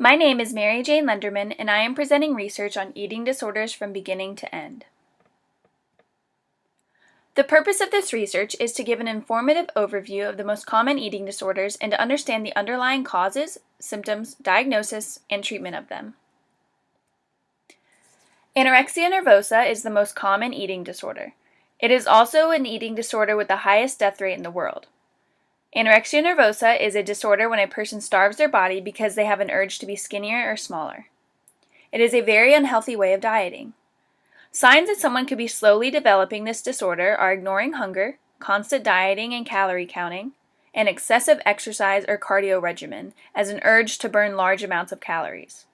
My name is Mary Jane Lenderman, and I am presenting research on eating disorders from beginning to end. The purpose of this research is to give an informative overview of the most common eating disorders and to understand the underlying causes, symptoms, diagnosis, and treatment of them. Anorexia nervosa is the most common eating disorder. It is also an eating disorder with the highest death rate in the world. Anorexia nervosa is a disorder when a person starves their body because they have an urge to be skinnier or smaller. It is a very unhealthy way of dieting. Signs that someone could be slowly developing this disorder are ignoring hunger, constant dieting and calorie counting, and excessive exercise or cardio regimen as an urge to burn large amounts of calories.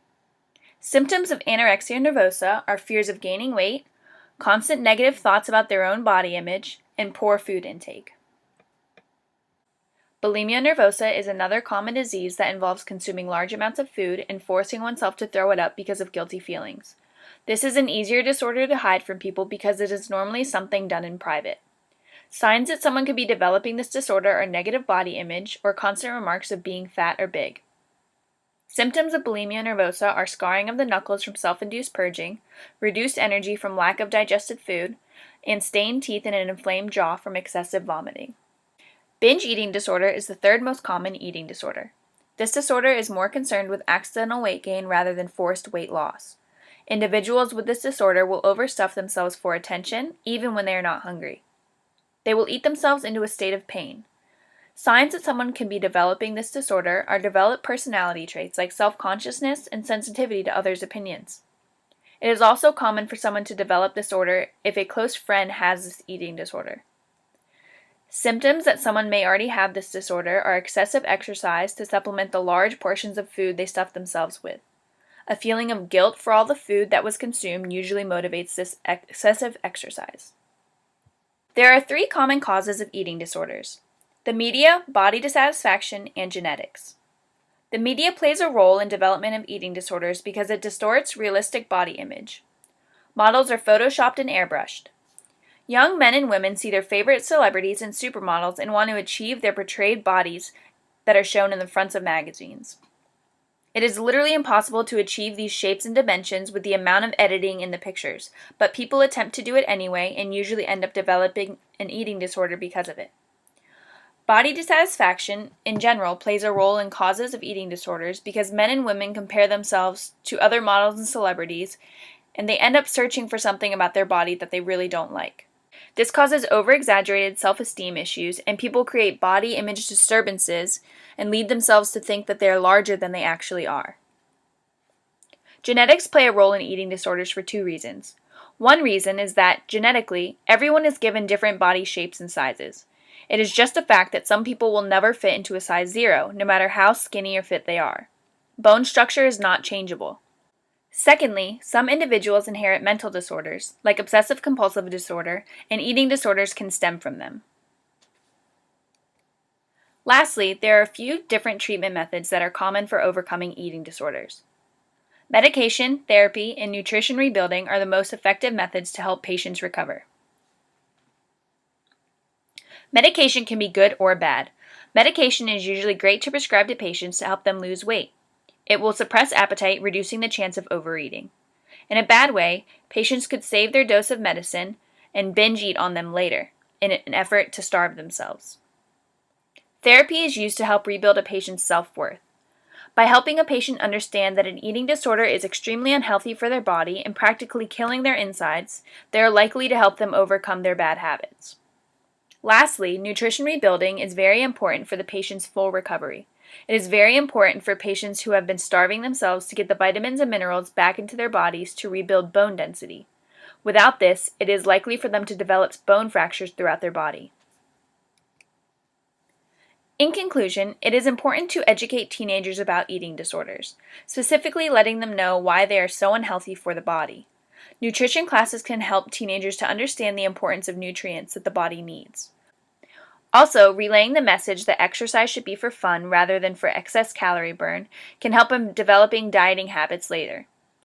Symptoms of anorexia nervosa are fears of gaining weight, constant negative thoughts about their own body image, and poor food intake. Bulimia nervosa is another common disease that involves consuming large amounts of food and forcing oneself to throw it up because of guilty feelings. This is an easier disorder to hide from people because it is normally something done in private. Signs that someone could be developing this disorder are negative body image or constant remarks of being fat or big. Symptoms of bulimia nervosa are scarring of the knuckles from self-induced purging, reduced energy from lack of digested food, and stained teeth and an inflamed jaw from excessive vomiting. Binge eating disorder is the third most common eating disorder. This disorder is more concerned with accidental weight gain rather than forced weight loss. Individuals with this disorder will overstuff themselves for attention, even when they are not hungry. They will eat themselves into a state of pain. Signs that someone can be developing this disorder are developed personality traits like self-consciousness and sensitivity to others' opinions. It is also common for someone to develop this disorder if a close friend has this eating disorder. Symptoms that someone may already have this disorder are excessive exercise to supplement the large portions of food they stuff themselves with. A feeling of guilt for all the food that was consumed usually motivates this excessive exercise. There are three common causes of eating disorders: the media, body dissatisfaction, and genetics. The media plays a role in development of eating disorders because it distorts realistic body image. Models are photoshopped and airbrushed. Young men and women see their favorite celebrities and supermodels and want to achieve their portrayed bodies that are shown in the fronts of magazines. It is literally impossible to achieve these shapes and dimensions with the amount of editing in the pictures, but people attempt to do it anyway and usually end up developing an eating disorder because of it. Body dissatisfaction, in general, plays a role in causes of eating disorders because men and women compare themselves to other models and celebrities, and they end up searching for something about their body that they really don't like. This causes over-exaggerated self-esteem issues, and people create body image disturbances and lead themselves to think that they are larger than they actually are. Genetics play a role in eating disorders for two reasons. One reason is that, genetically, everyone is given different body shapes and sizes. It is just a fact that some people will never fit into a size 0, no matter how skinny or fit they are. Bone structure is not changeable. Secondly, some individuals inherit mental disorders, like obsessive-compulsive disorder, and eating disorders can stem from them. Lastly, there are a few different treatment methods that are common for overcoming eating disorders. Medication, therapy, and nutrition rebuilding are the most effective methods to help patients recover. Medication can be good or bad. Medication is usually great to prescribe to patients to help them lose weight. It will suppress appetite, reducing the chance of overeating. In a bad way, patients could save their dose of medicine and binge eat on them later, in an effort to starve themselves. Therapy is used to help rebuild a patient's self-worth. By helping a patient understand that an eating disorder is extremely unhealthy for their body and practically killing their insides, they are likely to help them overcome their bad habits. Lastly, nutrition rebuilding is very important for the patient's full recovery. It is very important for patients who have been starving themselves to get the vitamins and minerals back into their bodies to rebuild bone density. Without this, it is likely for them to develop bone fractures throughout their body. In conclusion, it is important to educate teenagers about eating disorders, specifically letting them know why they are so unhealthy for the body. Nutrition classes can help teenagers to understand the importance of nutrients that the body needs. Also, relaying the message that exercise should be for fun rather than for excess calorie burn can help in developing dieting habits later.